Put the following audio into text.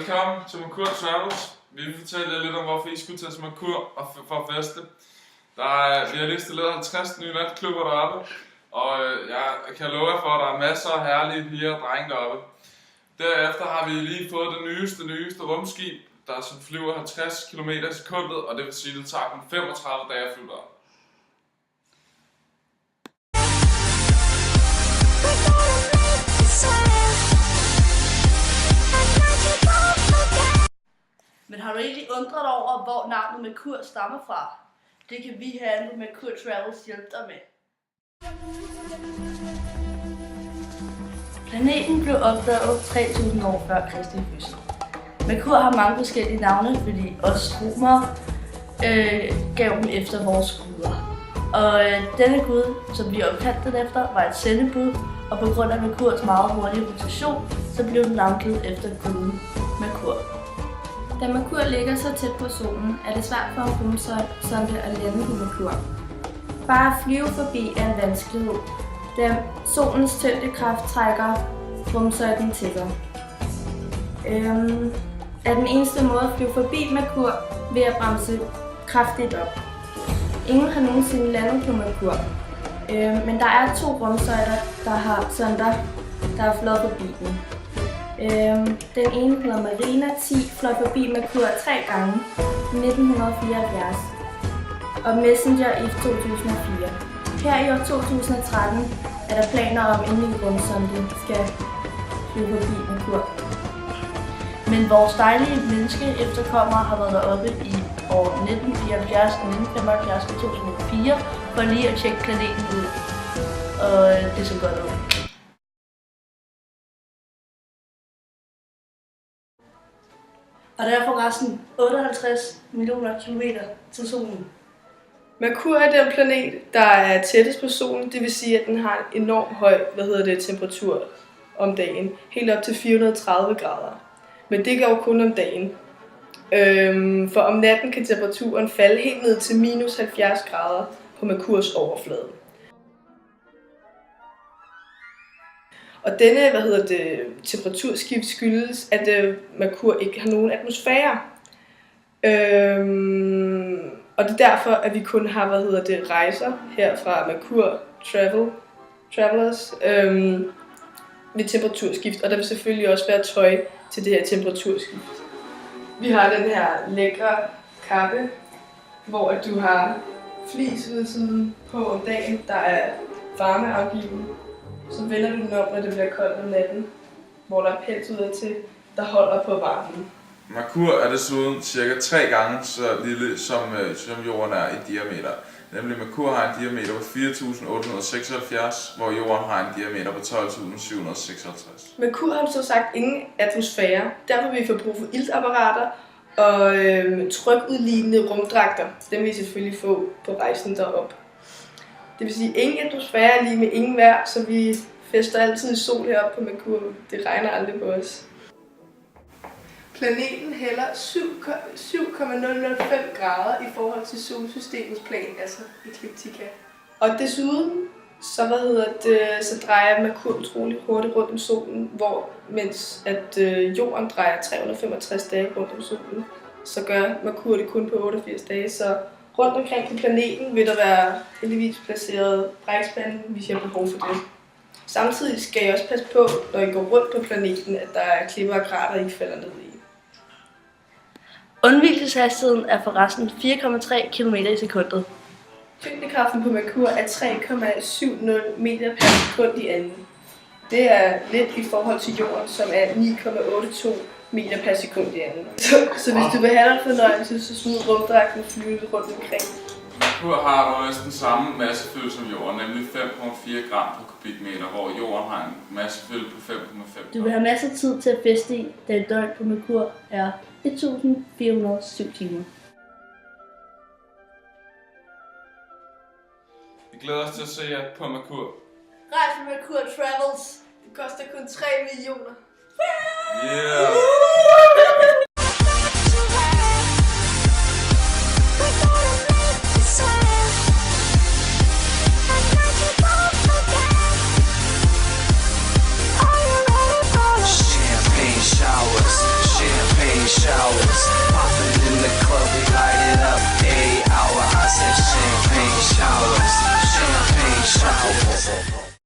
Velkommen til Mercur Travels. Vi vil fortælle jer lidt om, hvorfor I skulle tage til Mercur og for at feste. Vi har lige stillet 50 nye natklubber deroppe, og jeg kan love jer for, at der er masser af herlige piger og drenge deroppe. Derefter har vi lige fået det nyeste rumskib, der som flyver 50 km i sekundet, og det vil sige, at det tager kun 35 dage at flyve derop. Men har du egentlig undret over, hvor navnet Mercur stammer fra? Det kan vi her på Mercur Travels hjælpe dig med. Planeten blev opdaget 3000 år før Kristi fødsel. Mercur har mange forskellige navne, fordi os romere gav dem efter vores guder. Og denne gud, som vi opkaldte den efter, var et sendebud, og på grund af Mercurs meget hurtige rotation, så blev den navngivet efter guden Mercur. Da Mercur ligger så tæt på solen, er det svært for en rumsonde at lande på Mercur. Bare at flyve forbi er en vanskelighed, da solens tyngdekraft trækker rumsonden til sig. Er den eneste måde at flyve forbi Mercur ved at bremse kraftigt op. Ingen har nogensinde landet på Mercur, men der er 2 rumsonder, der har fløjet forbi den. Den ene hedder Mariner 10, fløj forbi Mercur 3 gange i 1974 og Messenger i 2004. Her i år 2013 er der planer om, at en ny rumsonde skal flyve forbi Mercur. Men vores dejlige menneske efterkommere har været deroppe i år 1974, 1975 og 2004 for lige at tjekke planeten ud. Og det så godt ud. Og der er forresten 58 millioner kilometer til solen. Mercur er den planet, der er tættest på solen, det vil sige, at den har en enorm høj temperatur om dagen, helt op til 430 grader. Men det går jo kun om dagen. For om natten kan temperaturen falde helt ned til minus 70 grader på Mercurs overflade. Og denne temperaturskift skyldes, at Mercur ikke har nogen atmosfære. Og det er derfor, at vi kun har rejser her fra Mercur Travelers ved temperaturskift. Og der vil selvfølgelig også være tøj til det her temperaturskift. Vi har den her lækre kappe, hvor du har flis ved siden på om dagen, der er varmeafgivende. Så vender du den op, når det bliver koldt om natten, hvor der er pels udadtil, der holder på varmen. Mercur er desuden cirka 3 gange så lille som Jorden er i diameter. Nemlig Mercur har en diameter på 4.876, hvor Jorden har en diameter på 12.756. Mercur har så sagt ingen atmosfære, derfor vil vi få brug for iltapparater og trykudlignende rumdragter. Dem vil vi selvfølgelig få på rejsen derop. Det vil sige, at ingen atmosfære er lige med ingen vejr, så vi fester altid i sol heroppe på Mercur. Det regner aldrig på os. Planeten hælder 7,005 grader i forhold til solsystemets plan, altså ekliptika. Og desuden så drejer Mercur utrolig hurtigt rundt om solen, mens Jorden drejer 365 dage rundt om solen, så gør Mercur det kun på 88 dage. Så rundt omkring på planeten vil der være heldigvis placeret brækspande, hvis jeg har behov for det. Samtidig skal I også passe på, når I går rundt på planeten, at der er klipper og krater, I ikke falder ned i. Undvigelseshastigheden er forresten 4,3 km i sekundet. Tyngdekraften på Mercur er 3,70 meter per sekund i anden. Det er lidt i forhold til Jorden, som er 9,82 meter per sekund i anden. Så hvis du vil have dig fornøjelse, så smid rumdragten og flyve rundt omkring. Mercur har dog næsten samme massefylde som Jorden, nemlig 5,4 gram per kubikmeter, hvor Jorden har en massefylde på 5,5 Du vil have masser af tid til at feste i, da et døgn på Mercur er 1407 timer. Vi glæder os til at se jer på Mercur. Rejs med Mercur Travels. Det koster kun 3 millioner. Yeah!